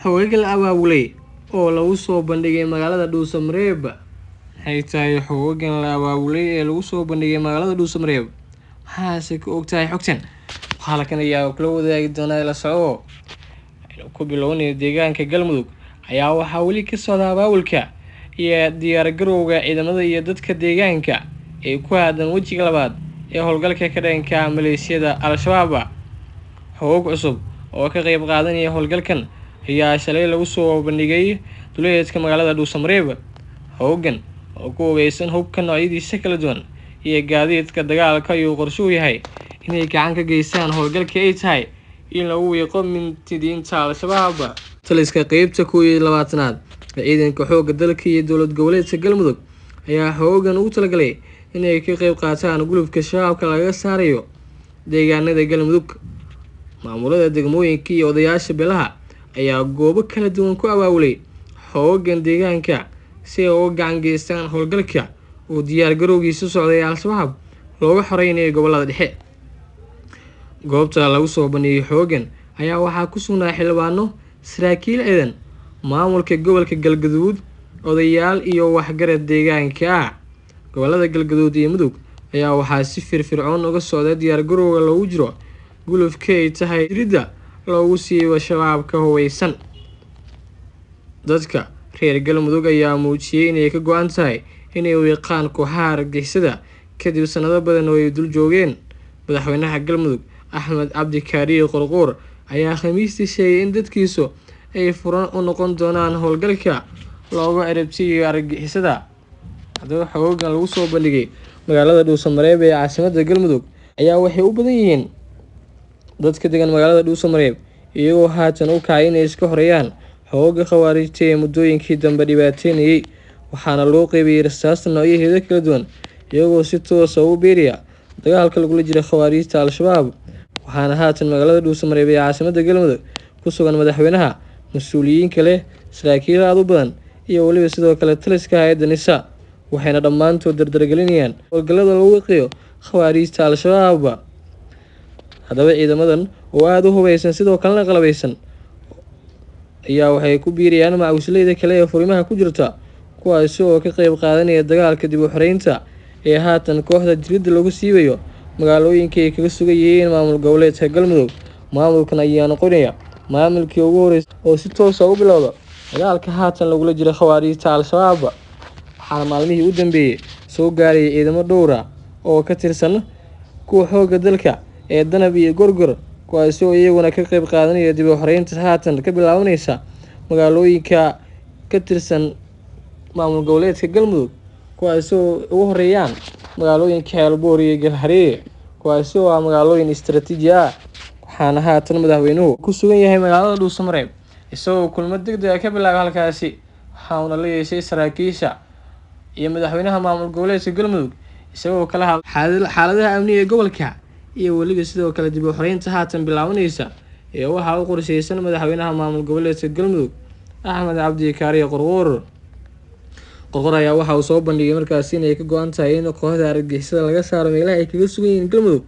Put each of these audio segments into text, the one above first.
Haweenka la abaabulay oo lagu soo bandhigay magaalada Dhuusamareeb. Waxay tahay haweenkan la abaabulay ee lagu soo bandhigay magaalada Dhuusamareeb. Waxaase ka ogtahay xogtan. Waxaa la kanayaa kula wadaagi doonaa la soco. Ku bilowday deegaanka Galmudug ayaa waxaa weli ka socda abaabulka iyo diyaar garowga ciidamada iyo dadka deegaanka ee ku aadan wajiga labaad ee howlgalka ka dhanka maleeshiyada Al-Shabaab. Xoog cusub oo ka qayb qaadanaya howlgalkan ayaa shalay lagu soo bandhigay duleedka magaalada Dhuusamareeb. Hoogan oo ku hubeysan hubka noocyadiisa kala duwan iyo gaadiidka dagaalka ayuu qorshuhu yahay inay gacan ka geystaan howlgalka ay tahay in lagu wiiqo mintidiinta Al-Shabaab. Taliska qaybta 12aad ciidanka xoogga dalka iyo dowlad goboleedka Galmudug ayaa hoogan ugu talagalay inay ka qayb qaataan gulufka shabaabka laga saarayo deegaanada Galmudug. Maamulada degmooyinka iyo odayaasha beelaha ayaa goobo kala duwan ku abaabulay hoogan deegaanka si ay uga gacan geystaan howlgalka oo diyaar garowgiisa socday Al-Shabaab looga xoreynayo gobolada dhexe. Goobta lagu soo bandhigay hoogan ayaa waxaa ku sugnaa xildhibaano, saraakiil ciidan, maamulka gobolka Galgaduud, odayaal iyo waxgarad deegaanka. Gobolada Galgaduud iyo Mudug ayaa waxaa si firfircoon uga socda diyaar garowga loogu jiro gulufka ay tahay ridda loogu siibo shabaabka hubeysan. Dadka reer Galmudug ayaa muujiyay inay ka go'an tahay inay wiiqaan kooxaha argagixisada kadib sanado badan oo ay dul joogeen. Madaxweynaha Galmudug Axmed Cabdi Kaariye Qorqoor ayaa Khamiistii sheegay in dadkiisu ay furan u noqon doonaan howlgalka looga ciribtirayo argagixisada. Haddaba hoogan lagu soo bandhigay magaalada Dhuusamareeb ee caasimadda Galmudug ayaa waxay u badan yihiin dadka degan magaalada Dhuusamareeb iyagoo haatan u kacay inay iska horeeyaan xoogga khawaarijta ee muddooyinkii dambe dhibaateynayay. Waxaana loo qaybiyay rasaasta noocyadeeda kala duwan iyagoo si toos ah u beeraya dagaalka lagula jiro khawaarijta Al-Shabaab. Waxaana haatan magaalada Dhuusamareeb ee caasimadda Galmudug ku sugan madaxweynaha, mas'uuliyiin kale, saraakiil aad u badan iyo waliba sidoo kale taliska hay'adda NISA. Waxayna dhammaantood dardargelinayaan howlgallada lagu wiiqayo khawaarijta Al-Shabaab. Haddaba ciidamadan oo aad u hubeysan sidoo kalena qalabeysan ayaa waxay ku biiriyaan macawisleyda kale ee furimaha ku jirta kuwaasi oo ka qayb qaadanaya dagaalka dib u xoreynta ee haatan kooxda diridda lagu siibayo magaalooyinka ay kaga sugan yihiin maamul goboleedka Galmudug. Maamulkan ayaa noqonaya maamulkii ugu horeysay oo si toos ah u bilowda dagaalka haatan lagula jiro khawaarijta Al-Shabaab. Waxaana maalmihii u dambeeyay soo gaaray ciidamo dhowr ah oo ka tirsan kuwa xoogga dalka ee Danab iyo Gorgor kuwaasi oo iyaguna ka qayb qaadanaya dib u xoreynta haatan ka bilaabanaysa magaalooyinka ka tirsan maamul goboleedka Galmudug kuwaasi oo ugu horeeyaan magaalooyinka Xeelbuur iyo Galhareeye kuwaasi oo ah magaalooyin istiraatiiji ah. Waxaana haatan madaxweynuhu ku sugan yahay magaalada Dhuusamareeb isagoo kulmad degdeg ah ka bilaabay halkaasi. Waxaana la yeeshay saraakiisha iyo madaxweynaha maamul goboleedka Galmudug isagoo kala hadlay xaaladaha amniga ee gobolka iyo waliba sidoo kale dib u xoreynta haatan bilaabanaysa ee waxa uu qorsheysan madaxweynaha maamul goboleedka Galmudug Axmed Cabdi Kaariye Qorqoor. Qorqoor ayaa waxa uu soo bandhigay markaasi inay ka go'an tahay in kooxda argagixisada laga saaro meelaha ay kaga sugan yihiin Galmudug.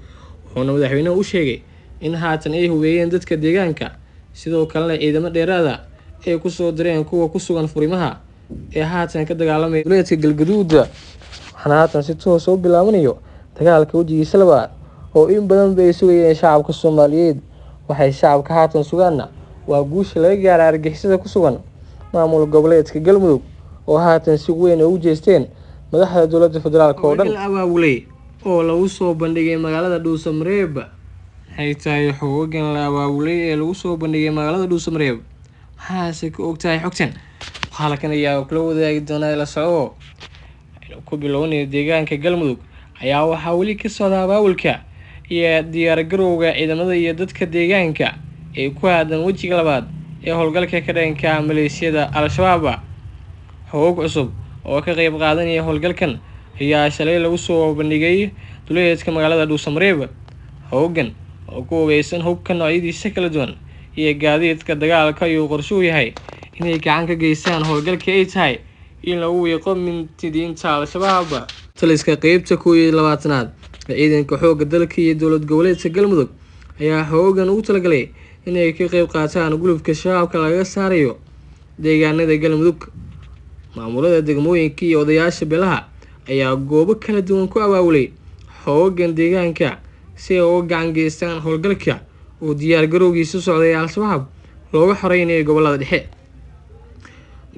Wuxuuna madaxweynuhu u sheegay in haatan ay hubeeyeen dadka deegaanka sidoo kalena ciidamo dheeraad ah ay ku soo direen kuwa ku sugan furimaha ee haatan ka dagaalamaya duleedka Galgaduud. Waxaana haatan si toos ah u bilaabanayo dagaalka wajigiisa labaad oo in badan bay sugayeen shacabka Soomaaliyeed. Waxay shacabka haatan sugaana waa guusha laga gaaray argagixisada ku sugan maamul goboleedka Galmudug oo haatan si weyn ugu jeesteen madaxda dowladda federaalka oo dhan. Abaabulay oo lagu soo bandhigay magaalada Dhuusamareeb. Waxay tahay hoogan la abaabulay ee lagu soo bandhigay magaalada Dhuusamareeb. Waxaase ka ogtahay xogtan. Waxaa la kanayaa kula wadaagi doonaa la soco. Ku bilowday deegaanka Galmudug ayaa waxaa weli ka socda abaabulka iyo diyaar garowga ciidamada iyo dadka deegaanka ee ku aadan wajiga labaad ee howlgalka ka dhanka maleeshiyada Al-Shabaab. Xoog cusub oo ka qayb qaadanaya howlgalkan ayaa shalay lagu soo bandhigay duleedka magaalada Dhuusamareeb. Hoogan oo ku hubeysan hubka noocyadiisa kala duwan iyo gaadiidka dagaalka ayuu qorshuhu yahay inay gacan ka geystaan howlgalka ay tahay in lagu wiiqo mintidiinta Al-Shabaab. Taliska qaybta 12aad ciidanka xoogga dalka iyo dowlad goboleedka Galmudug ayaa hoogan ugu talagalay inay ka qayb qaataan gulufka shabaabka laga saarayo deegaanada Galmudug. Maamulada degmooyinka iyo odayaasha beelaha ayaa goobo kala duwan ku abaabulay xooggan deegaanka si ay uga gacan geystaan howlgalka oo diyaar garowgiisa socday Al-Shabaab looga xoreynayo gobolada dhexe.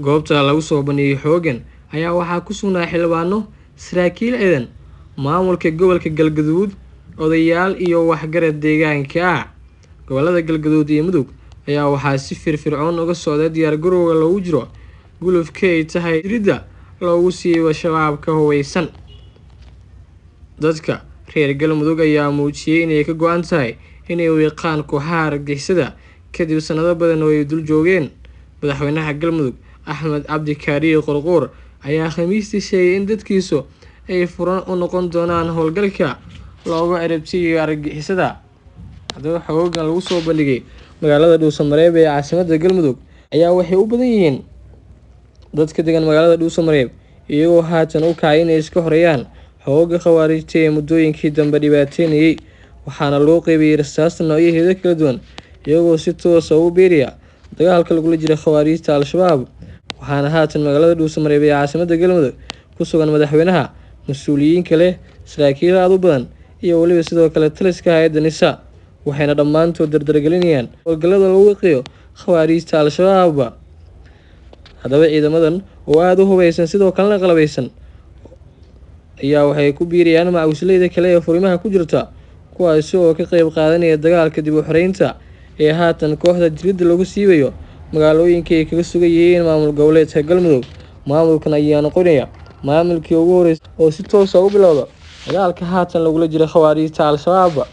Goobta lagu soo bandhigay xooggan ayaa waxaa ku sugnaa xildhibaano, saraakiil ciidan, maamulka gobolka Galgaduud, odayaal iyo waxgarad deegaanka. Gobolada Galgaduud iyo Mudug ayaa waxaa si firfircoon uga socda diyaar garowga loogu jiro gulufka ay tahay ridda loogu siibo shabaabka hubeysan. Dadka reer Galmudug ayaa muujiyay inay ka go'an tahay inay u yaqaan kooxaha argagixisada kadib sanado badan oo ay dul joogeen. Madaxweynaha Galmudug Axmed Cabdi Kaariye Qorqoor ayaa Khamiistii sheegay in dadkiisu ay furan u noqon doonaan howlgalka looga ciribtirayo argagixisada. Haddaba xooggan lagu soo bandhigay magaalada Dhuusamareeb ee caasimadda Galmudug ayaa waxay u badan yihiin dadka degan magaalada Dhuusamareeb iyagoo haatan u kacay inay iska horeeyaan xoogga khawaarijta ee muddooyinkii dambe dhibaateynayay, waxaana loo qaybiyay rasaasta noocyadeeda kala duwan iyagoo si toos ah u beeraya dagaalka lagula jiro khawaarijta Al-Shabaab. Waxaana haatan magaalada Dhuusamareeb ee caasimadda Galmudug ku sugan madaxweynaha, mas'uuliyiin kale, saraakiil aad u badan iyo waliba sidoo kale taliska hay'adda NISA, waxayna dhammaantood dardargelinayaan howlgallada lagu wiqiyo khawaarijta Al-Shabaab. Haddaba ciidamadan oo aad u hubeysan sidoo kalena qalabeysan ayaa waxay ku biiriyaan macawisleyda kale ee furimaha ku jirta, kuwaasi oo ka qayb qaadanaya dagaalka dib u xoreynta ee haatan kooxda diridda lagu siibayo magaalooyinka ay kaga sugan yihiin maamul goboleedka Galmudug. Maamulkan ayaa noqonaya maamulkii ugu horeysay oo si toos ah u bilowda dagaalka haatan lagula jiro khawaarijta Al-Shabaab.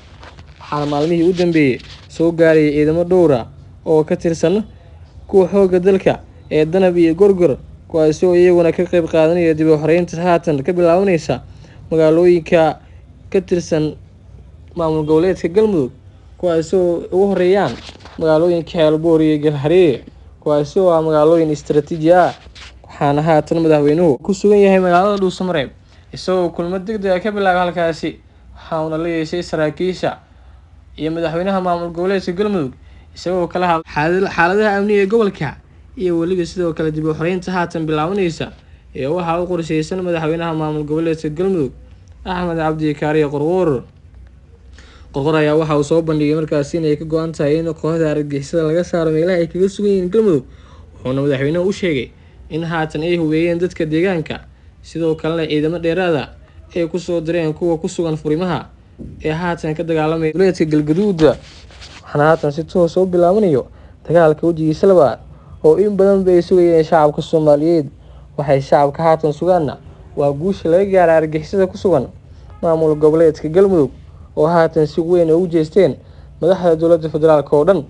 Waxaana maalmihii u dambeeyay soo gaaray ciidamo dhowr ah oo ka tirsan kuwa xoogga dalka ee Danab iyo Gorgor, kuwaasi oo iyaguna ka qayb qaadanaya dib u xoreynta haatan ka bilaabanaysa magaalooyinka ka tirsan maamul goboleedka Galmudug, kuwaasi oo ugu horeeyaan magaalooyinka Xeelbuur iyo Galhareeye, kuwaasi oo ah magaalooyin istiraatiiji ah. Waxaana haatan madaxweynuhu ku sugan yahay magaalada Dhuusamareeb isagoo kulmo degdeg ah ka bilaabay halkaasi, waxaana la yeeshay saraakiisha iyo madaxweynaha maamul goboleedka Galmudug isagoo kala hadlay xaaladaha amniga ee gobolka iyo waliba sidoo kale dib u xoreynta haatan bilaabanaysa ee waxa uu qorsheysan madaxweynaha maamul goboleedka Galmudug Axmed Cabdi Kaariye Qorqoor. Qorqoor ayaa waxa uu soo bandhigay markaasi inay ka go'an tahay in kooxda argagixisada laga saaro meelaha ay kaga sugan yihiin Galmudug, wuxuuna madaxweynuhu u sheegay in haatan ay hubeeyeen dadka deegaanka, sidoo kalena ciidamo dheeraad ah ay ku soo direen kuwa ku sugan furimaha ee haatan ka dagaalamaya goboleedka Galgaduud. Waxaana haatan si toos ah u bilaabanayo dagaalka wajigiisa labaad oo in badan bay sugayeen shacabka Soomaaliyeed. Waxay shacabka haatan sugaana waa guusha laga gaaray argagixisada ku sugan maamul goboleedka Galmudug oo haatan si weyn ugu jeesteen madaxda dowladda federaalka oo dhan.